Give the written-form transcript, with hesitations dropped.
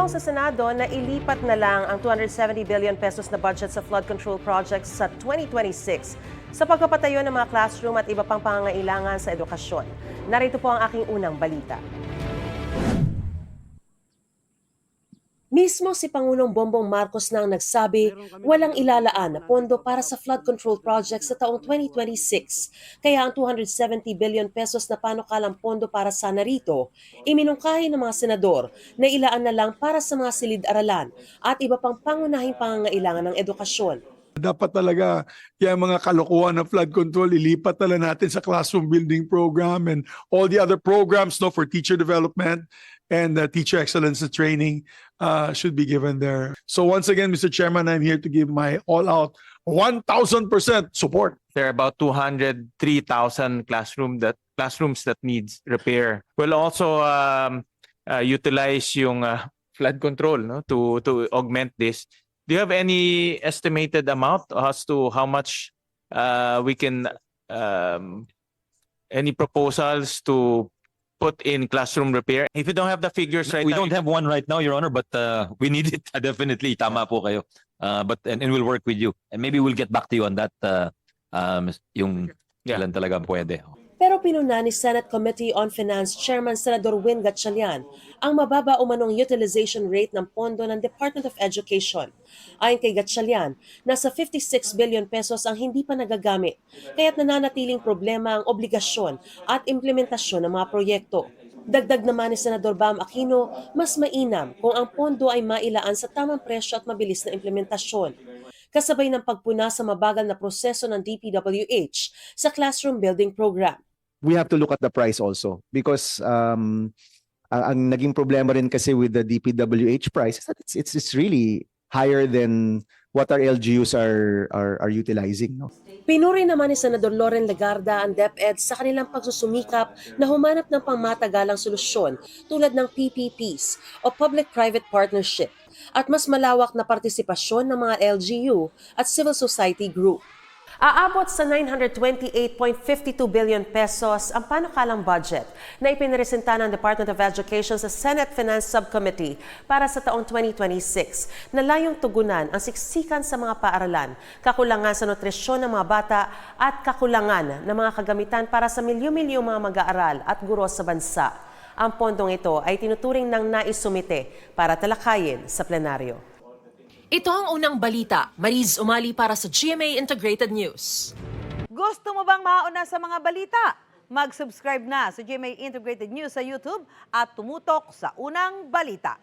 Sinulong sa Senado na ilipat na lang ang 270 billion pesos na budget sa flood control projects sa 2026 sa pagpapatayo ng mga classroom at iba pang pangangailangan sa edukasyon. Narito po ang aking unang balita. Mismo si Pangulong Bongbong Marcos na ang nagsabi walang ilalaan na pondo para sa flood control projects sa taong 2026. Kaya ang 270 billion pesos na panukalang pondo para sana rito, iminungkahi ng mga senador na ilaan na lang para sa mga silid-aralan at iba pang pangunahing pangangailangan ng edukasyon. Dapat talaga yung mga kalokohan ng flood control, ilipat na natin sa classroom building program and all the other programs for teacher development and teacher excellence and training should be given there. So once again, Mr. Chairman, I'm here to give my all-out 1,000% support. There are about 203,000 classrooms that needs repair. We'll also utilize yung flood control to augment this. Do you have any estimated amount as to how much we can, any proposals to put in classroom repair? If you don't have the figures right We now, don't have one right now, Your Honor, but we need it definitely. Tama po kayo. But and we'll work with you. And maybe we'll get back to you on that yung kailan talaga pwede. Pero pinuna ni Senate Committee on Finance Chairman Senador Win Gatchalian ang mababa umanong utilization rate ng pondo ng Department of Education. Ayon kay Gatchalian, nasa 56 billion pesos ang hindi pa nagagamit, kaya't nananatiling problema ang obligasyon at implementasyon ng mga proyekto. Dagdag naman ni Senador Bam Aquino, mas mainam kung ang pondo ay mailaan sa tamang presyo at mabilis na implementasyon. Kasabay ng pagpuna sa mabagal na proseso ng DPWH sa classroom building program. We have to look at the price also because ang naging problema rin kasi with the DPWH price is that it's really higher than what our LGUs are utilizing. No? Pinuri naman ni Senador Loren Legarda ang DepEd sa kanilang pagsusumikap na humanap ng pangmatagalang solusyon tulad ng PPPs o Public-Private Partnership at mas malawak na partisipasyon ng mga LGU at civil society group. Aabot sa 928.52 billion pesos ang panukalang budget na ipiniresenta ng Department of Education sa Senate Finance Subcommittee para sa taong 2026 na layong tugunan ang siksikan sa mga paaralan, kakulangan sa nutrisyon ng mga bata at kakulangan ng mga kagamitan para sa milyon-milyong mga mag-aaral at guro sa bansa. Ang pondong ito ay tinuturing ng naisumite para talakayin sa plenaryo. Ito ang unang balita. Mariz Umali para sa GMA Integrated News. Gusto mo bang mauna sa mga balita? Mag-subscribe na sa GMA Integrated News sa YouTube at tumutok sa unang balita.